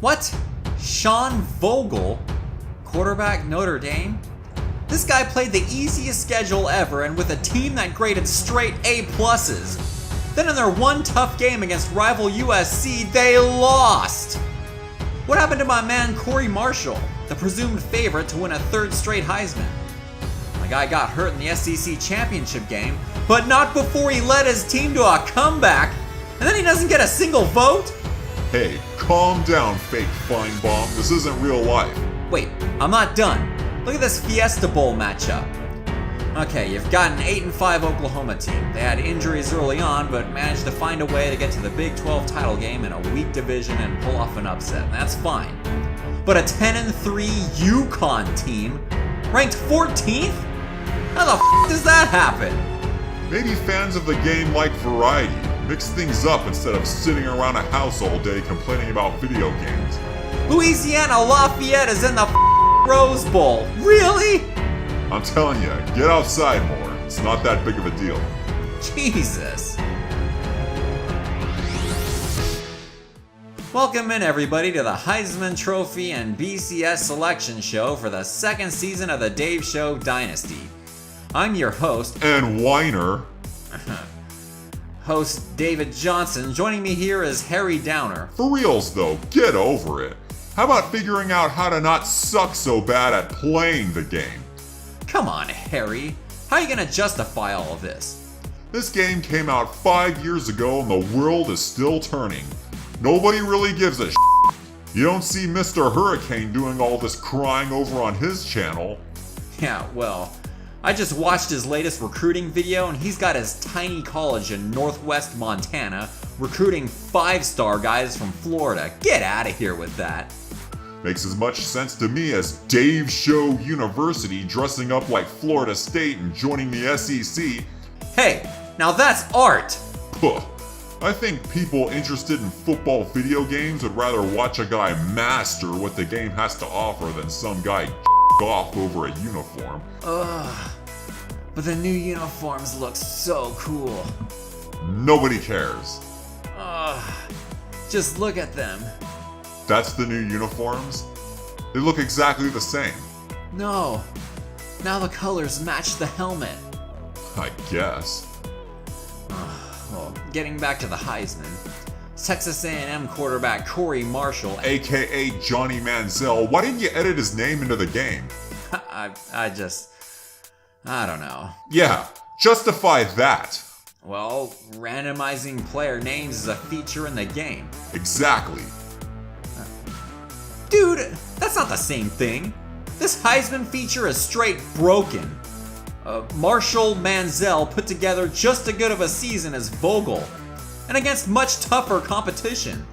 What? Sean Vogel? Quarterback Notre Dame? This guy played the easiest schedule ever and with a team that graded straight A+. Then in their one tough game against rival USC, they lost! What happened to my man Corey Marshall, the presumed favorite to win a third straight Heisman? The guy got hurt in the SEC championship game, but not before he led his team to a comeback, and then he doesn't get a single vote? Hey, calm down, fake Feinbaum. This isn't real life. Wait, I'm not done. Look at this Fiesta Bowl matchup. Okay, you've got an 8-5 Oklahoma team. They had injuries early on, but managed to find a way to get to the Big 12 title game in a weak division and pull off an upset, and that's fine. But a 10-3 UConn team, ranked 14th? How the f*** does that happen? Maybe fans of the game like variety. Mix things up instead of sitting around a house all day complaining about video games. Louisiana Lafayette is in the Rose Bowl. Really? I'm telling you, get outside more. It's not that big of a deal. Jesus. Welcome in everybody to the Heisman Trophy and BCS selection show for the second season of the Dave Show Dynasty. I'm your host and whiner. Host David Johnson. Joining me here is Harry Downer. For reals though, get over it. How about figuring out how to not suck so bad at playing the game? Come on, Harry. How are you gonna justify all of this? This game came out 5 years ago and the world is still turning. Nobody really gives a shit. You don't see Mr. Hurricane doing all this crying over on his channel. Yeah, well, I just watched his latest recruiting video and he's got his tiny college in northwest Montana recruiting 5-star guys from Florida. Get out of here with that. Makes as much sense to me as Dave Show University dressing up like Florida State and joining the SEC. Hey, now that's art! Puh. I think people interested in football video games would rather watch a guy master what the game has to offer than some guy off over a uniform. Ugh, but the new uniforms look so cool. Nobody cares. Ugh, just look at them. That's the new uniforms? They look exactly the same. No, now the colors match the helmet. I guess. Well, getting back to the Heisman, Texas A&M quarterback Corey Marshall, aka Johnny Manziel, why didn't you edit his name into the game? I don't know. Yeah, justify that. Well, randomizing player names is a feature in the game. Exactly. Dude, that's not the same thing. This Heisman feature is straight broken. Marshall Manziel put together just as good of a season as Vogel, and against much tougher competition.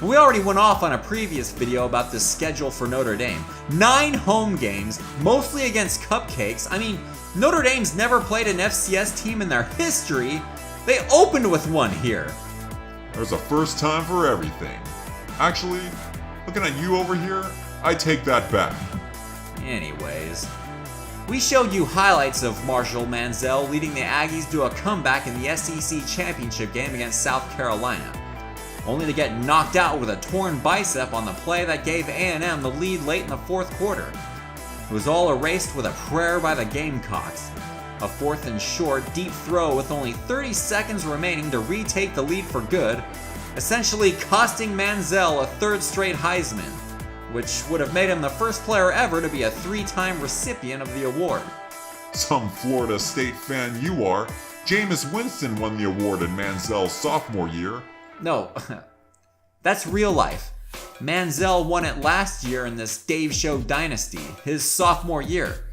We already went off on a previous video about the schedule for Notre Dame. 9 home games, mostly against cupcakes. I mean, Notre Dame's never played an FCS team in their history. They opened with one here. There's a first time for everything. Actually, looking at you over here, I take that back. Anyways, we showed you highlights of Marshall Manziel leading the Aggies to a comeback in the SEC championship game against South Carolina, only to get knocked out with a torn bicep on the play that gave A&M the lead late in the fourth quarter. It was all erased with a prayer by the Gamecocks. A 4th and short, deep throw with only 30 seconds remaining to retake the lead for good, essentially costing Manziel a 3rd straight Heisman, which would have made him the first player ever to be a 3-time recipient of the award. Some Florida State fan you are. Jameis Winston won the award in Manziel's sophomore year. No, that's real life. Manziel won it last year in this Dave Show Dynasty, his sophomore year.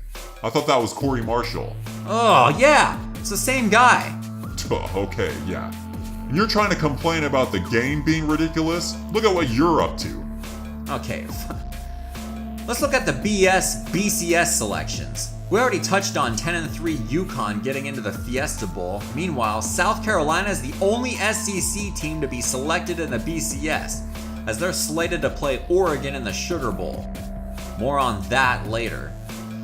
I thought that was Corey Marshall. Oh, yeah, it's the same guy. Okay, yeah. And you're trying to complain about the game being ridiculous? Look at what you're up to. Okay, let's look at the BCS selections. We already touched on 10-3 UConn getting into the Fiesta Bowl. Meanwhile, South Carolina is the only SEC team to be selected in the BCS, as they're slated to play Oregon in the Sugar Bowl. More on that later.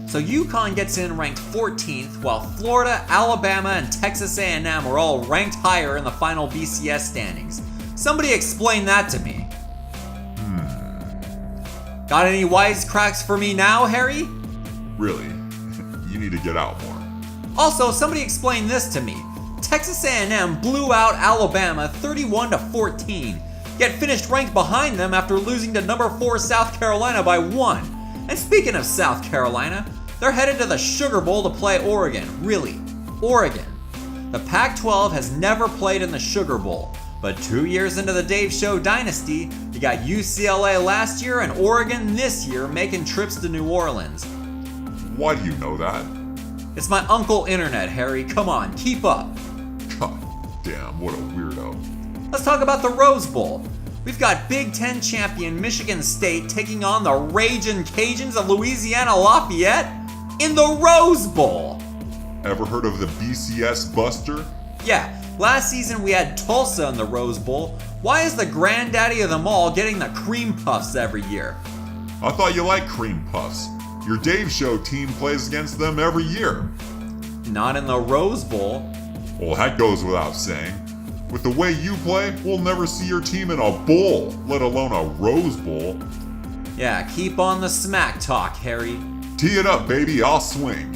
So UConn gets in ranked 14th, while Florida, Alabama, and Texas A&M are all ranked higher in the final BCS standings. Somebody explain that to me. Got any wisecracks for me now, Harry? Really, you need to get out more. Also, somebody explain this to me. Texas A&M blew out Alabama 31-14, yet finished ranked behind them after losing to number 4 South Carolina by 1. And speaking of South Carolina, they're headed to the Sugar Bowl to play Oregon. Really, Oregon. The Pac-12 has never played in the Sugar Bowl, but 2 years into the Dave Show dynasty, you got UCLA last year and Oregon this year making trips to New Orleans. Why do you know that? It's my Uncle Internet, Harry. Come on, keep up. God damn, what a weirdo. Let's talk about the Rose Bowl. We've got Big Ten champion Michigan State taking on the Ragin' Cajuns of Louisiana Lafayette in the Rose Bowl. Ever heard of the BCS Buster? Yeah, last season we had Tulsa in the Rose Bowl. Why is the granddaddy of them all getting the cream puffs every year? I thought you liked cream puffs. Your Dave Show team plays against them every year. Not in the Rose Bowl. Well, that goes without saying. With the way you play, we'll never see your team in a bowl, let alone a Rose Bowl. Yeah, keep on the smack talk, Harry. Tee it up, baby, I'll swing.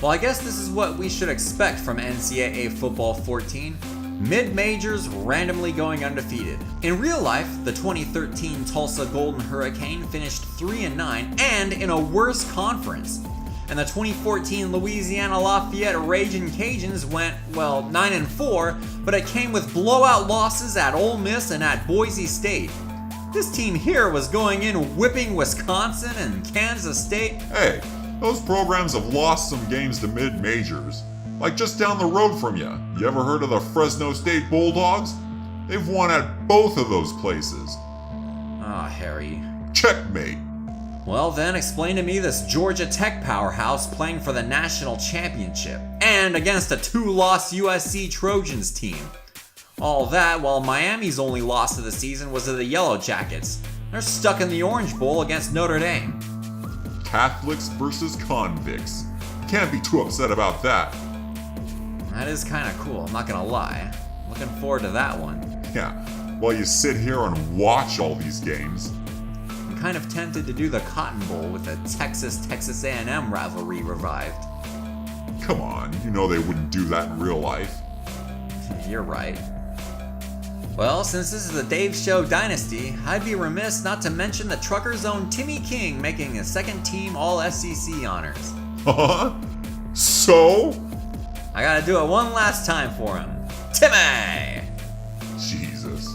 Well, I guess this is what we should expect from NCAA Football 14. Mid-majors randomly going undefeated. In real life, the 2013 Tulsa Golden Hurricane finished 3-9 and in a worse conference. And the 2014 Louisiana Lafayette Ragin' Cajuns went, 9-4, but it came with blowout losses at Ole Miss and at Boise State. This team here was going in whipping Wisconsin and Kansas State. Hey, those programs have lost some games to mid-majors. Like just down the road from you. You ever heard of the Fresno State Bulldogs? They've won at both of those places. Ah, Harry. Checkmate. Well then, explain to me this Georgia Tech powerhouse playing for the national championship and against a 2-loss USC Trojans team. All that while Miami's only loss of the season was to the Yellow Jackets. They're stuck in the Orange Bowl against Notre Dame. Catholics versus convicts. You can't be too upset about that. That is kind of cool, I'm not gonna lie. Looking forward to that one. Yeah, while you sit here and watch all these games. I'm kind of tempted to do the Cotton Bowl with the Texas A&M rivalry revived. Come on, you know they wouldn't do that in real life. You're right. Well, since this is the Dave Show dynasty, I'd be remiss not to mention the Trucker's own Timmy King making a second-team All-SEC honors. Huh? So? I gotta do it one last time for him. Timmy! Jesus.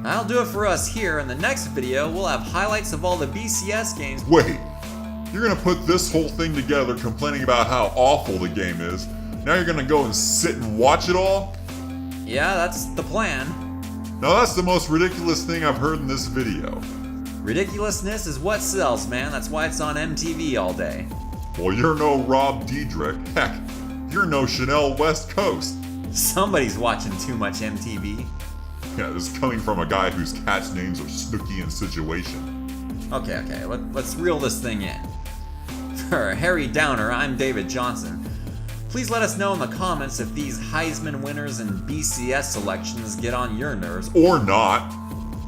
That'll do it for us here. In the next video, we'll have highlights of all the BCS games. Wait, you're gonna put this whole thing together complaining about how awful the game is. Now you're gonna go and sit and watch it all? Yeah, that's the plan. Now that's the most ridiculous thing I've heard in this video. Ridiculousness is what sells, man. That's why it's on MTV all day. Well, you're no Rob Diedrich. Heck, you're no Chanel West Coast. Somebody's watching too much MTV. Yeah, this is coming from a guy whose cat's names are Snooki and Situation. Okay, let's reel this thing in. For Harry Downer, I'm David Johnson. Please let us know in the comments if these Heisman winners and BCS selections get on your nerves. Or not.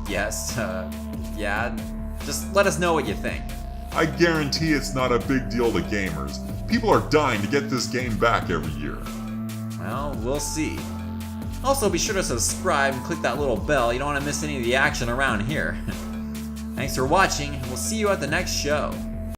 Yes, yeah, just let us know what you think. I guarantee it's not a big deal to gamers. People are dying to get this game back every year. Well, we'll see. Also, be sure to subscribe and click that little bell. You don't want to miss any of the action around here. Thanks for watching, and we'll see you at the next show.